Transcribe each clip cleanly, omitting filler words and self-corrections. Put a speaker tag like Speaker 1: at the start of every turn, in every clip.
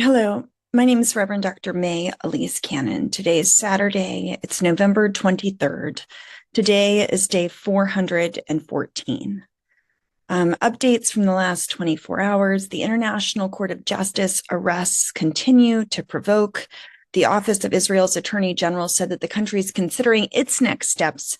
Speaker 1: Hello, my name is Reverend Dr. May Elise Cannon. Today is Saturday. It's November 23rd. Today is day 414. Updates from the last 24 hours. The International Court of Justice arrests continue to provoke. The Office of Israel's Attorney General said that the country is considering its next steps,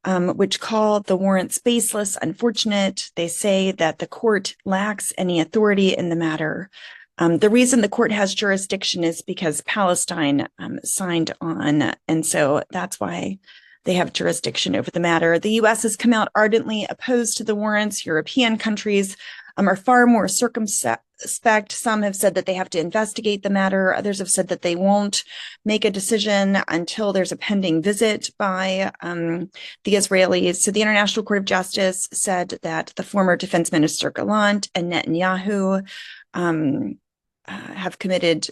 Speaker 1: which call the warrants baseless, unfortunate. They say that the court lacks any authority in the matter. The reason the court has jurisdiction is because Palestine signed on, and so that's why they have jurisdiction over the matter. The U.S. has come out ardently opposed to the warrants. European countries are far more circumspect. Some have said that they have to investigate the matter. Others have said that they won't make a decision until there's a pending visit by the Israelis. So the International Court of Justice said that the former Defense Minister Gallant and Netanyahu have committed,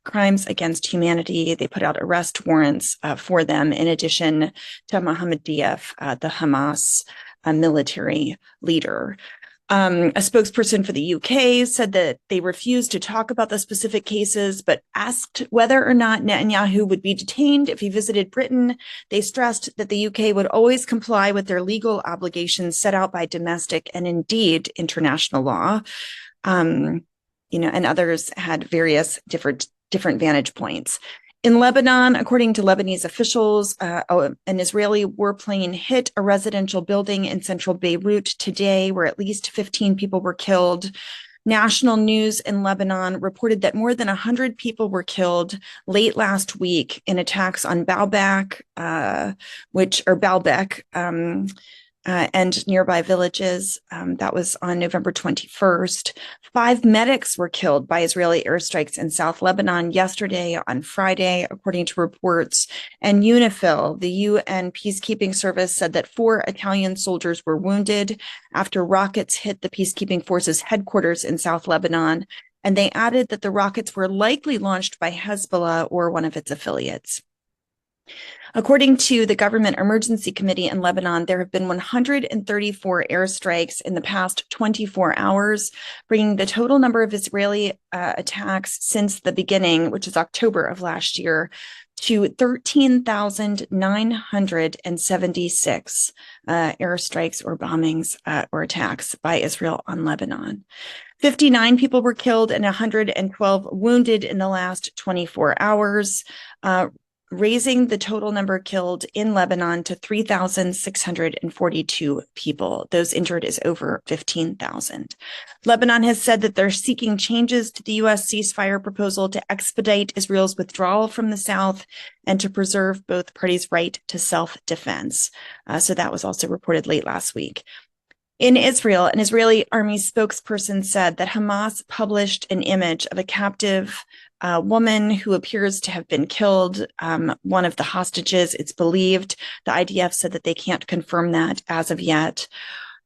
Speaker 1: crimes against humanity. They put out arrest warrants for them, in addition to Mohammed Diaf, the Hamas military leader. A spokesperson for the UK said that they refused to talk about the specific cases, but asked whether or not Netanyahu would be detained if he visited Britain. They stressed that the UK would always comply with their legal obligations set out by domestic and indeed international law. And others had various different vantage points. In Lebanon, according to Lebanese officials, an Israeli warplane hit a residential building in central Beirut today, where at least 15 people were killed. National news in Lebanon reported that more than 100 people were killed late last week in attacks on Baalbek, and nearby villages. That was on November 21st. 5 medics were killed by Israeli airstrikes in South Lebanon yesterday on Friday, according to reports. And UNIFIL, the UN peacekeeping service, said that 4 Italian soldiers were wounded after rockets hit the peacekeeping forces headquarters in South Lebanon. And they added that the rockets were likely launched by Hezbollah or one of its affiliates. According to the Government Emergency Committee in Lebanon, there have been 134 airstrikes in the past 24 hours, bringing the total number of Israeli attacks since the beginning, which is October of last year, to 13,976 airstrikes or bombings or attacks by Israel on Lebanon. 59 people were killed and 112 wounded in the last 24 hours. Raising the total number killed in Lebanon to 3,642 people. Those injured is over 15,000. Lebanon has said that they're seeking changes to the U.S. ceasefire proposal to expedite Israel's withdrawal from the south and to preserve both parties' right to self-defense. So that was also reported late last week. In Israel, an Israeli army spokesperson said that Hamas published an image of a captive woman who appears to have been killed, one of the hostages, it's believed. The IDF said that they can't confirm that as of yet.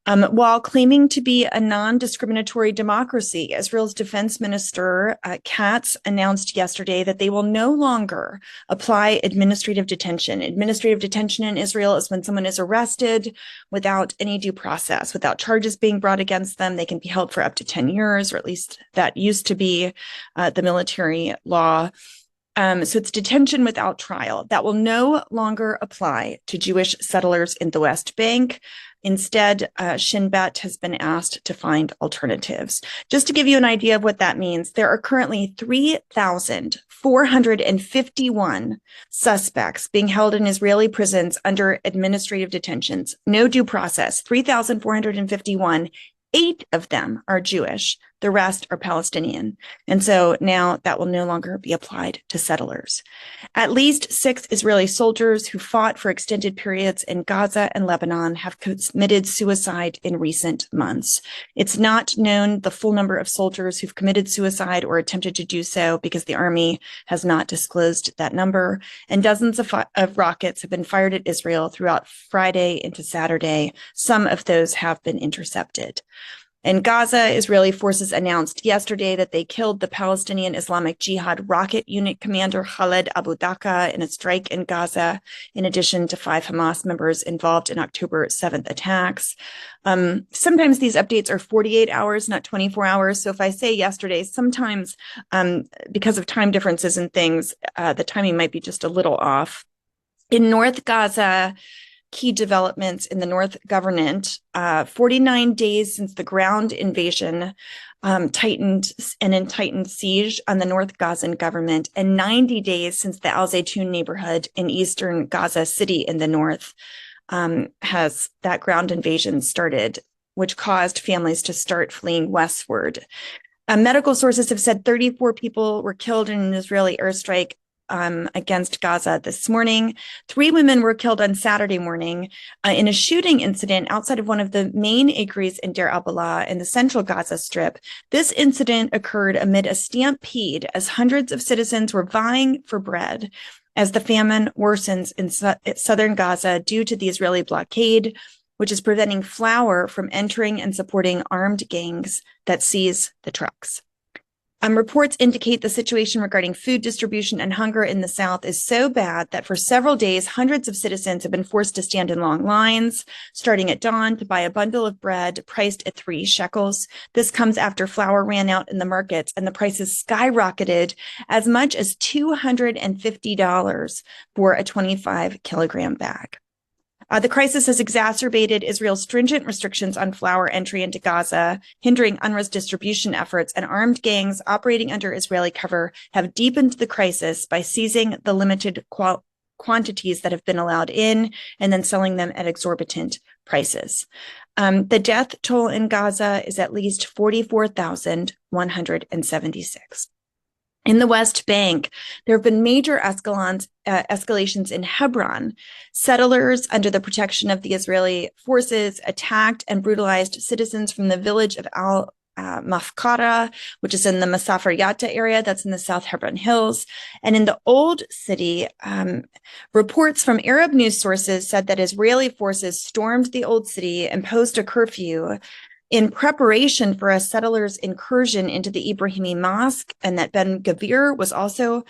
Speaker 1: While claiming to be a non-discriminatory democracy, Israel's defense minister, Katz, announced yesterday that they will no longer apply administrative detention. Administrative detention in Israel is when someone is arrested without any due process, without charges being brought against them. They can be held for up to 10 years, or at least that used to be the military law. So it's detention without trial. That will no longer apply to Jewish settlers in the West Bank. Instead, Shin Bet has been asked to find alternatives. Just to give you an idea of what that means, there are currently 3,451 suspects being held in Israeli prisons under administrative detentions. No due process, 3,451. 8 of them are Jewish. The rest are Palestinian. And so now that will no longer be applied to settlers. At least 6 Israeli soldiers who fought for extended periods in Gaza and Lebanon have committed suicide in recent months. It's not known the full number of soldiers who've committed suicide or attempted to do so because the army has not disclosed that number. And dozens of rockets have been fired at Israel throughout Friday into Saturday. Some of those have been intercepted. In Gaza, Israeli forces announced yesterday that they killed the Palestinian Islamic Jihad rocket unit commander Khaled Abu Daqqa in a strike in Gaza, in addition to 5 Hamas members involved in October 7th attacks. Sometimes these updates are 48 hours, not 24 hours. So if I say yesterday, sometimes because of time differences and things, the timing might be just a little off. In North Gaza, key developments in the North Governorate, 49 days since the ground invasion tightened siege on the North Gazan government, and 90 days since the Al Zaytun neighborhood in eastern Gaza City in the north has that ground invasion started, which caused families to start fleeing westward. Medical sources have said 34 people were killed in an Israeli airstrike against Gaza this morning. 3 women were killed on Saturday morning in a shooting incident outside of one of the main eateries in Deir al-Balah in the central Gaza Strip. This incident occurred amid a stampede as hundreds of citizens were vying for bread as the famine worsens in southern Gaza due to the Israeli blockade, which is preventing flour from entering and supporting armed gangs that seize the trucks. Reports indicate the situation regarding food distribution and hunger in the South is so bad that for several days, hundreds of citizens have been forced to stand in long lines, starting at dawn, to buy a bundle of bread priced at 3 shekels. This comes after flour ran out in the markets and the prices skyrocketed as much as $250 for a 25-kilogram bag. The crisis has exacerbated Israel's stringent restrictions on flour entry into Gaza, hindering UNRWA's distribution efforts, and armed gangs operating under Israeli cover have deepened the crisis by seizing the limited quantities that have been allowed in and then selling them at exorbitant prices. The death toll in Gaza is at least 44,176. In the West Bank, there have been major escalations in Hebron. Settlers, under the protection of the Israeli forces, attacked and brutalized citizens from the village of Al-Mafkara, which is in the Masafer Yatta area, that's in the South Hebron Hills. And in the Old City, reports from Arab news sources said that Israeli forces stormed the Old City, imposed a curfew in preparation for a settlers' incursion into the Ibrahimi Mosque, and that Ben Gavir was also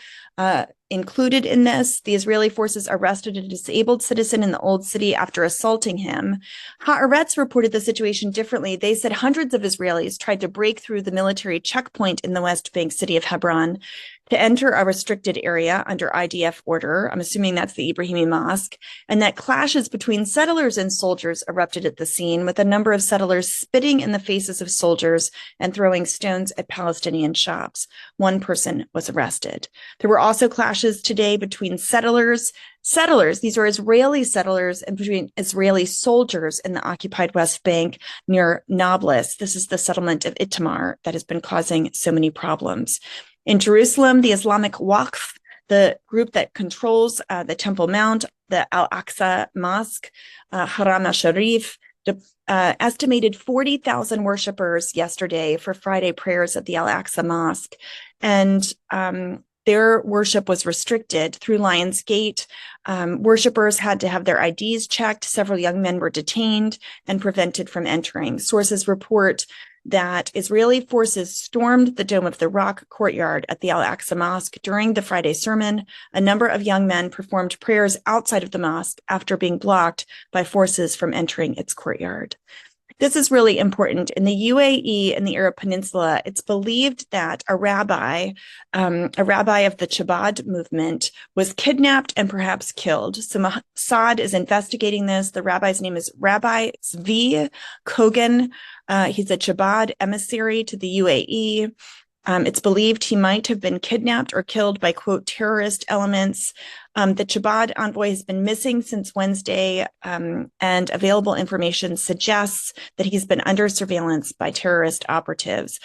Speaker 1: included in this. The Israeli forces arrested a disabled citizen in the Old City after assaulting him. Haaretz reported the situation differently. They said hundreds of Israelis tried to break through the military checkpoint in the West Bank city of Hebron to enter a restricted area under IDF order. I'm assuming that's the Ibrahimi Mosque, and that clashes between settlers and soldiers erupted at the scene, with a number of settlers spitting in the faces of soldiers and throwing stones at Palestinian shops. 1 person was arrested. There were also clashes today between settlers, these are Israeli settlers, and between Israeli soldiers in the occupied West Bank near Nablus. This is the settlement of Itamar that has been causing so many problems. In Jerusalem, the Islamic Waqf, the group that controls the Temple Mount, the Al-Aqsa Mosque, Haram al-Sharif, estimated 40,000 worshipers yesterday for Friday prayers at the Al-Aqsa Mosque. And their worship was restricted through Lions Gate. Worshippers had to have their IDs checked. Several young men were detained and prevented from entering. Sources report that Israeli forces stormed the Dome of the Rock courtyard at the Al-Aqsa Mosque during the Friday sermon. A number of young men performed prayers outside of the mosque after being blocked by forces from entering its courtyard. This is really important. In the UAE and the Arab Peninsula, it's believed that a rabbi of the Chabad movement was kidnapped and perhaps killed. So Mossad is investigating this. The rabbi's name is Rabbi Zvi Kogan. He's a Chabad emissary to the UAE. It's believed he might have been kidnapped or killed by, quote, terrorist elements. The Chabad envoy has been missing since Wednesday, and available information suggests that he's been under surveillance by terrorist operatives.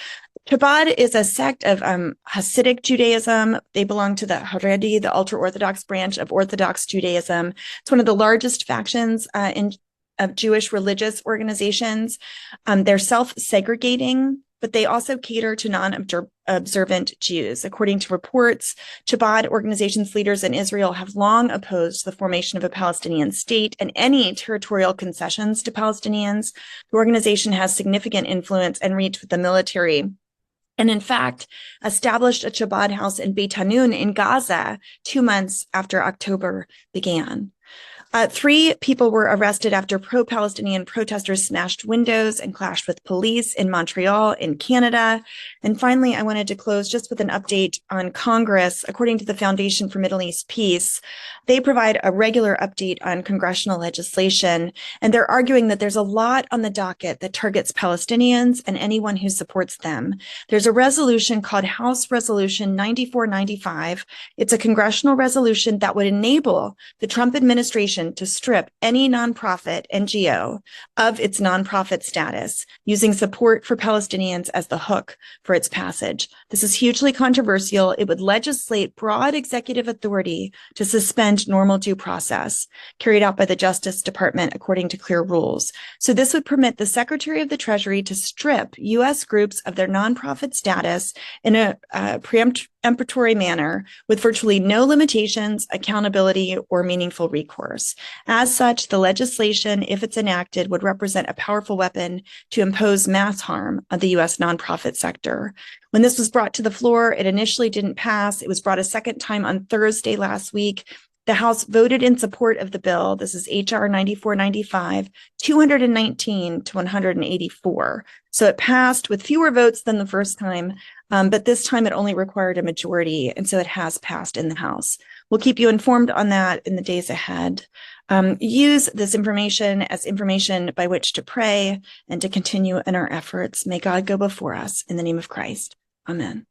Speaker 1: Chabad is a sect of Hasidic Judaism. They belong to the Haredi, the ultra-Orthodox branch of Orthodox Judaism. It's one of the largest factions of Jewish religious organizations. They're self-segregating. but they also cater to non-observant Jews. According to reports, Chabad organization's leaders in Israel have long opposed the formation of a Palestinian state and any territorial concessions to Palestinians. The organization has significant influence and reach with the military, and in fact, established a Chabad house in Beit Hanun in Gaza 2 months after October began. 3 people were arrested after pro-Palestinian protesters smashed windows and clashed with police in Montreal, in Canada. And finally, I wanted to close just with an update on Congress. According to the Foundation for Middle East Peace, they provide a regular update on congressional legislation, and they're arguing that there's a lot on the docket that targets Palestinians and anyone who supports them. There's a resolution called House Resolution 9495. It's a congressional resolution that would enable the Trump administration to strip any nonprofit NGO of its nonprofit status, using support for Palestinians as the hook for its passage. This is hugely controversial. It would legislate broad executive authority to suspend normal due process carried out by the Justice Department according to clear rules. So this would permit the Secretary of the Treasury to strip U.S. groups of their nonprofit status in a preemptory manner with virtually no limitations, accountability, or meaningful recourse. As such, the legislation, if it's enacted, would represent a powerful weapon to impose mass harm on the U.S. nonprofit sector. When this was brought to the floor, it initially didn't pass. It was brought a second time on Thursday last week. The House voted in support of the bill. This is H.R. 9495, 219 to 184. So it passed with fewer votes than the first time, but this time it only required a majority, and so it has passed in the House. We'll keep you informed on that in the days ahead. Use this information as information by which to pray and to continue in our efforts. May God go before us in the name of Christ. Amen.